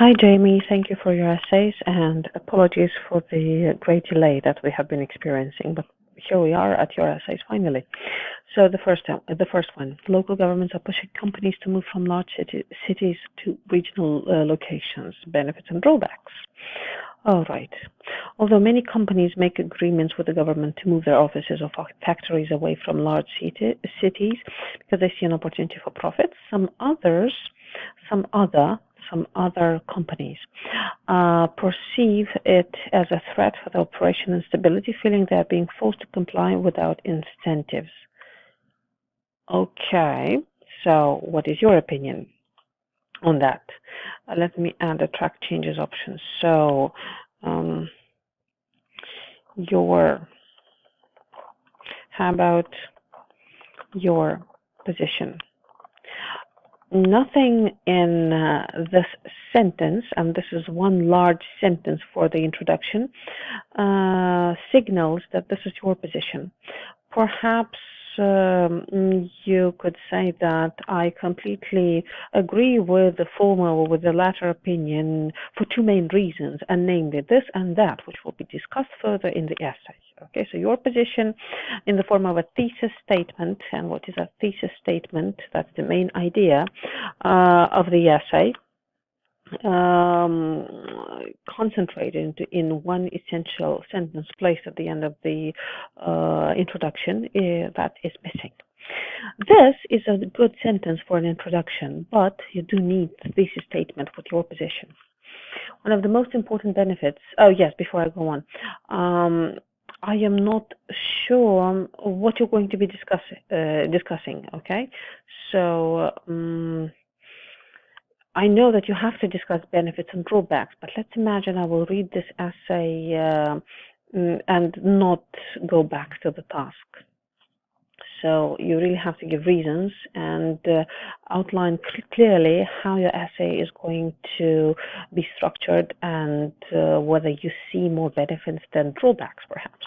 Hi, Jamie. Thank you for your essays and apologies for the great delay that we have been experiencing. But here we are at your essays finally. So the first one, local governments are pushing companies to move from large cities to regional locations, benefits and drawbacks. All right. Although many companies make agreements with the government to move their offices or factories away from large cities because they see an opportunity for profits, some other companies perceive it as a threat for their operation and stability, feeling they are being forced to comply without incentives. Okay, so what is your opinion on that? Let me add the track changes option. So how about your position? Nothing in this sentence, and this is one large sentence for the introduction, signals that this is your position. Perhaps you could say that I completely agree with the former or with the latter opinion for two main reasons, and namely this and that, which will be discussed further in the essay. Okay, so your position in the form of a thesis statement, and what is a thesis statement? That's the main idea of the essay. Concentrated in one essential sentence placed at the end of the introduction that is missing. This is a good sentence for an introduction, but you do need the thesis statement with your position. One of the most important benefits, before I go on, I am not sure what you're going to be discussing, okay? So I know that you have to discuss benefits and drawbacks, but let's imagine I will read this essay and not go back to the task. So you really have to give reasons and outline clearly how your essay is going to be structured and whether you see more benefits than drawbacks, perhaps.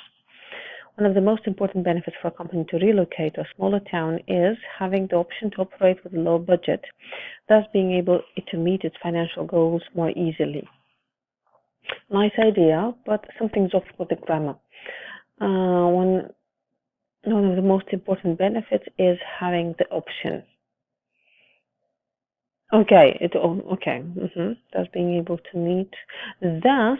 One of the most important benefits for a company to relocate to a smaller town is having the option to operate with a low budget, thus being able to meet its financial goals more easily. Nice idea, but something's off with the grammar. One of the most important benefits is having the option. Okay, thus being able to meet. Thus,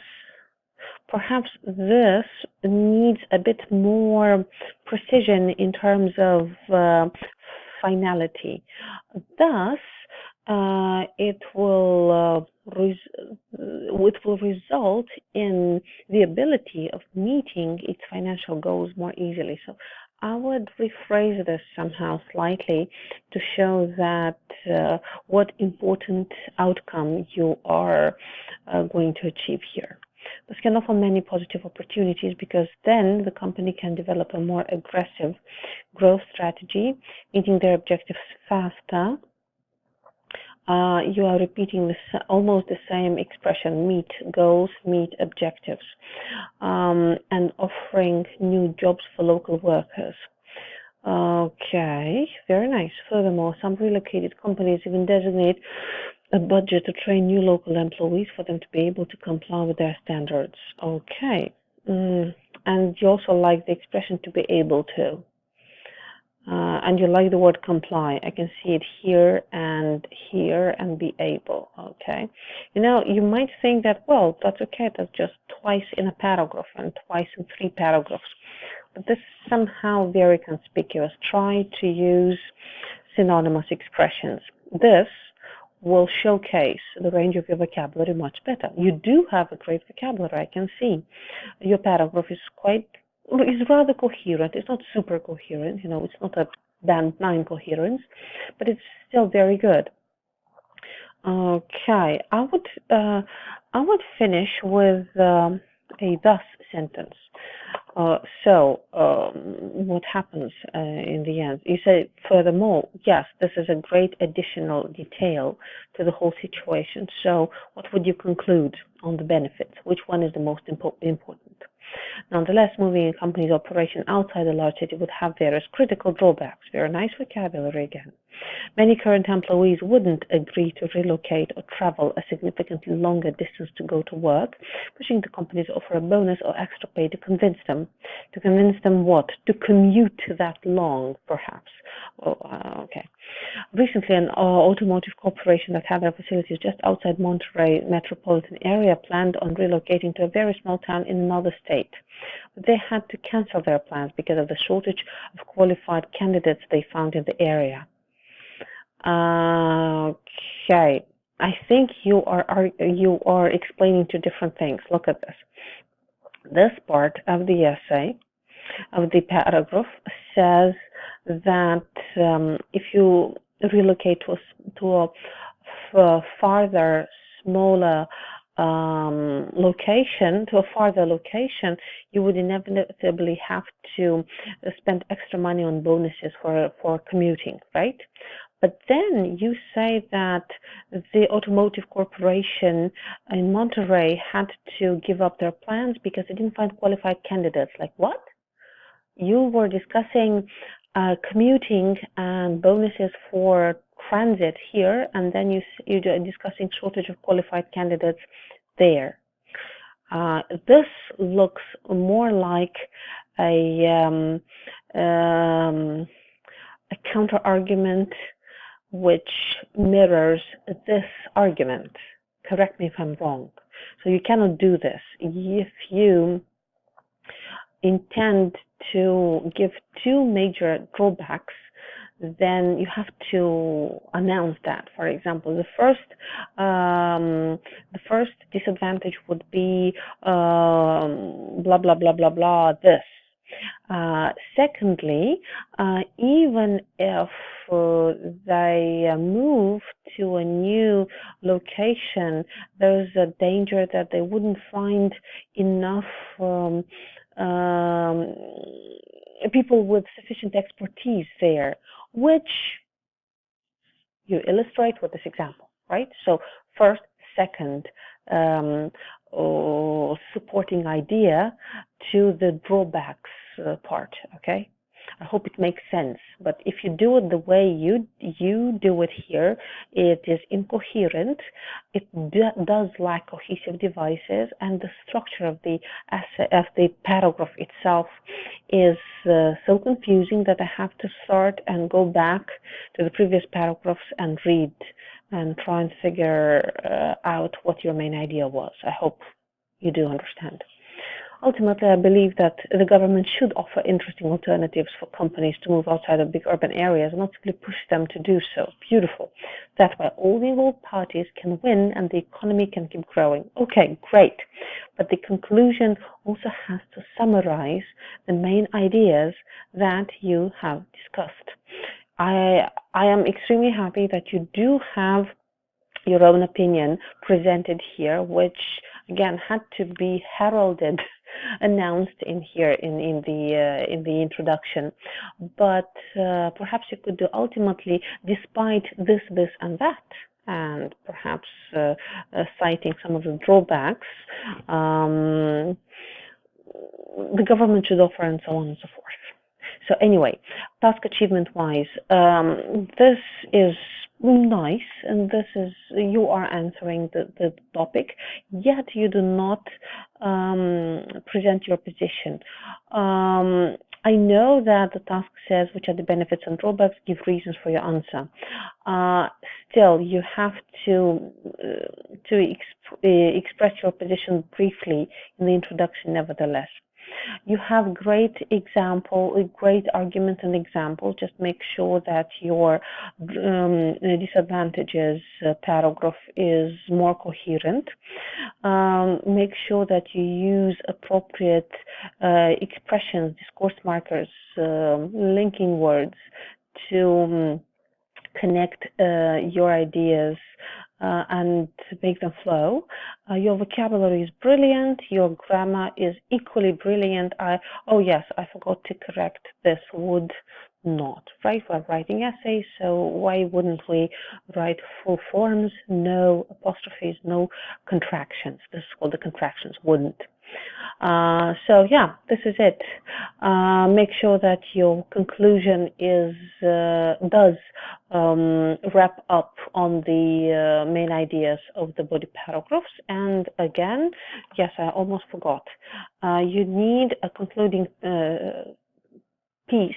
perhaps this needs a bit more precision in terms of finality. Thus, it will result in the ability of meeting its financial goals more easily. So I would rephrase this somehow slightly to show that what important outcome you are going to achieve here. This can offer many positive opportunities because then the company can develop a more aggressive growth strategy, meeting their objectives faster. You are repeating almost the same expression, meet goals, meet objectives, and offering new jobs for local workers. Okay, very nice. Furthermore, some relocated companies even designate a budget to train new local employees for them to be able to comply with their standards. Okay. And you also like the expression to be able to. And you like the word comply. I can see it here and be able. Okay. You might think that, well, that's okay. That's just twice in a paragraph and twice in 3 paragraphs. But this is somehow very conspicuous. Try to use synonymous expressions. This will showcase the range of your vocabulary much better. You do have a great vocabulary, I can see. Your paragraph is rather coherent. It's not super coherent, it's not a band 9 coherence, but it's still very good. Okay, I would finish with a thus sentence. What happens in the end? You say, furthermore, yes, this is a great additional detail to the whole situation. So what would you conclude on the benefits? Which one is the most important? Nonetheless, moving a company's operation outside a large city would have various critical drawbacks. Very nice vocabulary again. Many current employees wouldn't agree to relocate or travel a significantly longer distance to go to work, pushing the company to offer a bonus or extra pay to convince them. To convince them what? To commute that long, perhaps. Okay. Recently, an automotive corporation that had their facilities just outside Monterey metropolitan area planned on relocating to a very small town in another state. But they had to cancel their plans because of the shortage of qualified candidates they found in the area. Okay, I think you are explaining two different things. Look at this. This part of the essay, of the paragraph, says that if you relocate to a farther, smaller location, you would inevitably have to spend extra money on bonuses for commuting, right? But then you say that the automotive corporation in Monterey had to give up their plans because they didn't find qualified candidates. Like what? You were discussing commuting and bonuses for transit here, and then you're discussing shortage of qualified candidates there. This looks more like a counter argument which mirrors this argument. Correct me if I'm wrong. So you cannot do this. If you intend to give two major drawbacks, then you have to announce that. For example, the first disadvantage would be blah blah blah blah blah this. Secondly, even if they move to a new location, there's a danger that they wouldn't find enough people with sufficient expertise there, which you illustrate with this example, right? So first, second, supporting idea to the drawbacks part, okay? I hope it makes sense, but if you do it the way you do it here, it is incoherent, it does lack cohesive devices, and the structure of the paragraph itself is so confusing that I have to start and go back to the previous paragraphs and read and try and figure out what your main idea was. I hope you do understand. Ultimately, I believe that the government should offer interesting alternatives for companies to move outside of big urban areas and not simply push them to do so. Beautiful. That way, all the involved parties can win and the economy can keep growing. Okay, great. But the conclusion also has to summarize the main ideas that you have discussed. I am extremely happy that you do have your own opinion presented here, which again had to be heralded, announced in here in the introduction. But perhaps you could do ultimately, despite this, and that, and perhaps citing some of the drawbacks, the government should offer, and so on and so forth. So anyway, task achievement-wise, this is nice, and this is, you are answering the topic, yet you do not present your position. I know that the task says which are the benefits and drawbacks, give reasons for your answer. Still, you have to express your position briefly in the introduction nevertheless. You have great arguments and examples. Just make sure that your disadvantages paragraph is more coherent. Make sure that you use appropriate expressions, discourse markers, linking words to connect your ideas and make them flow. Your vocabulary is brilliant. Your grammar is equally brilliant. Oh yes, I forgot to correct this. Would not, right? We're writing essays, so why wouldn't we write full forms, no apostrophes, no contractions? This is called the contractions, wouldn't. So yeah, this is it. Make sure that your conclusion does wrap up on the main ideas of the body paragraphs. And again, yes, I almost forgot. You need a concluding piece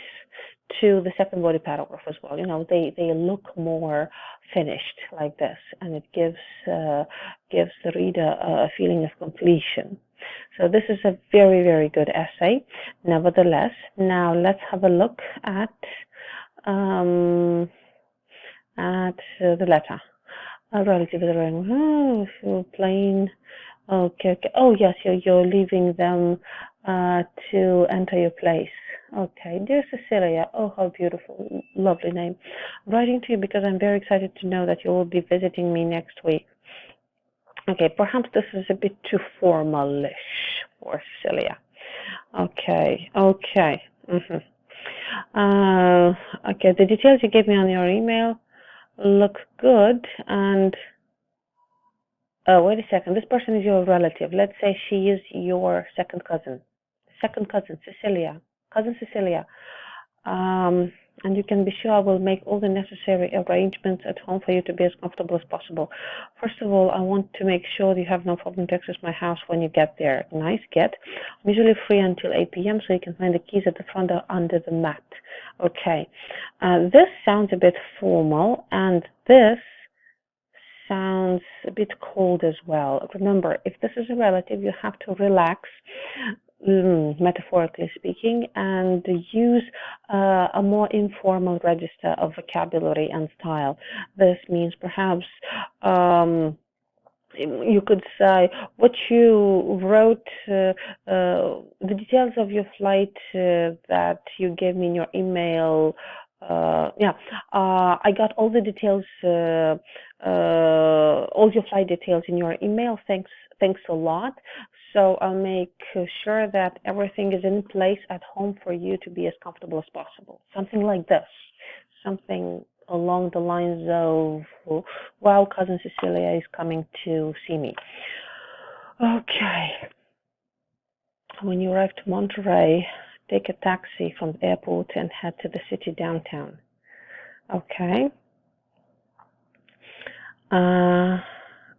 to the second body paragraph as well. They look more finished like this, and it gives the reader a feeling of completion. So this is a very, very good essay, nevertheless. Now let's have a look at the letter. Relative to the plain. Okay. Oh yes, you're leaving them to enter your place. Okay, dear Cecilia. Oh, how beautiful, lovely name. Writing to you because I'm very excited to know that you will be visiting me next week. Okay, perhaps this is a bit too formalish for Cecilia. Okay. Okay, the details you gave me on your email look good, and oh, wait a second. This person is your relative. Let's say she is your second cousin. Cecilia. Cousin Cecilia. And you can be sure I will make all the necessary arrangements at home for you to be as comfortable as possible. First of all, I want to make sure you have no problem to access my house when you get there. Nice get. I'm usually free until 8 p.m., so you can find the keys at the front door under the mat. Okay. This sounds a bit formal, and this sounds a bit cold as well. Remember, if this is a relative, you have to relax, metaphorically speaking, and use a more informal register of vocabulary and style. This means perhaps you could say what you wrote, the details of your flight that you gave me in your email. I got all the details, all your flight details in your email. Thanks a lot. So I'll make sure that everything is in place at home for you to be as comfortable as possible. Something like this. Something along the lines of, well, cousin Cecilia is coming to see me. Okay. When you arrive to Monterey, take a taxi from the airport and head to the city downtown. Okay.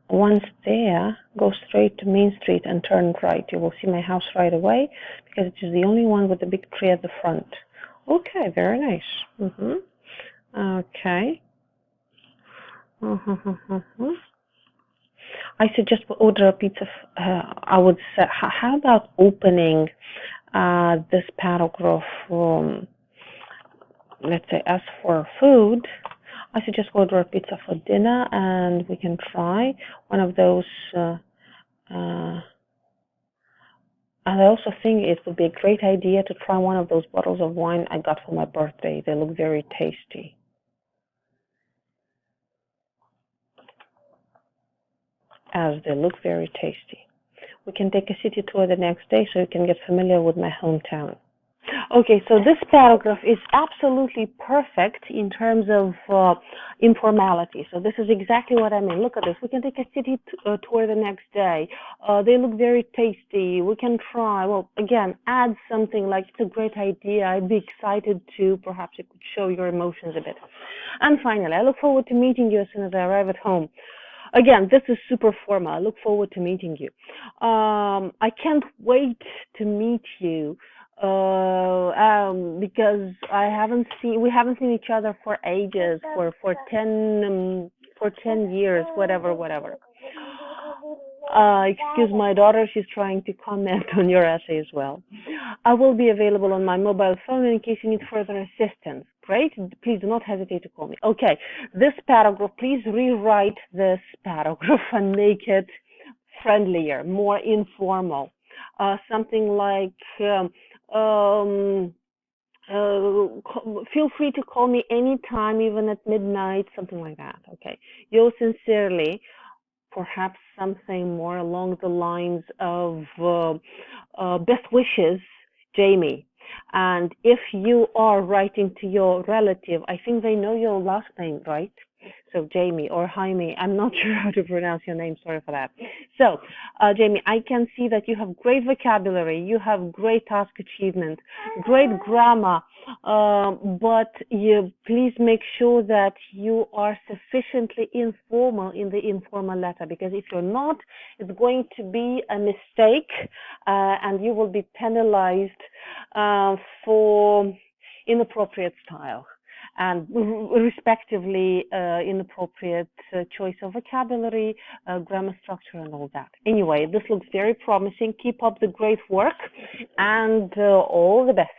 Once there, go straight to Main Street and turn right. You will see my house right away because it is the only one with the big tree at the front. Okay, very nice. Okay. I suggest we order a pizza. I would say, how about opening this paragraph? Let's say, as for food, I suggest we order a pizza for dinner, and we can try one of those. And I also think it would be a great idea to try one of those bottles of wine I got for my birthday. They look very tasty. They look very tasty. We can take a city tour the next day so you can get familiar with my hometown. Okay, so this paragraph is absolutely perfect in terms of informality. So this is exactly what I mean. Look at this. We can take a city tour the next day. They look very tasty. We can try. Well, again, add something like it's a great idea. I'd be excited to. Perhaps you could show your emotions a bit. And finally, I look forward to meeting you as soon as I arrive at home. Again, this is super formal. I look forward to meeting you. I can't wait to meet you because we haven't seen each other for ages, for 10 years, whatever. Excuse my daughter, she's trying to comment on your essay as well. I will be available on my mobile phone in case you need further assistance. Great, please do not hesitate to call me. Okay, this paragraph, please rewrite this paragraph and make it friendlier, more informal. Something like, feel free to call me anytime, even at midnight, something like that. Okay, yours sincerely. Perhaps something more along the lines of best wishes JAIME. And if you are writing to your relative, I think they know your last name, right? So JAIME or Jaime, I'm not sure how to pronounce your name, sorry for that. So JAIME, I can see that you have great vocabulary, you have great task achievement, great grammar, but you please make sure that you are sufficiently informal in the informal letter, because if you're not, it's going to be a mistake and you will be penalized for inappropriate style and respectively inappropriate choice of vocabulary, grammar structure, and all that. Anyway, this looks very promising. Keep up the great work, and all the best.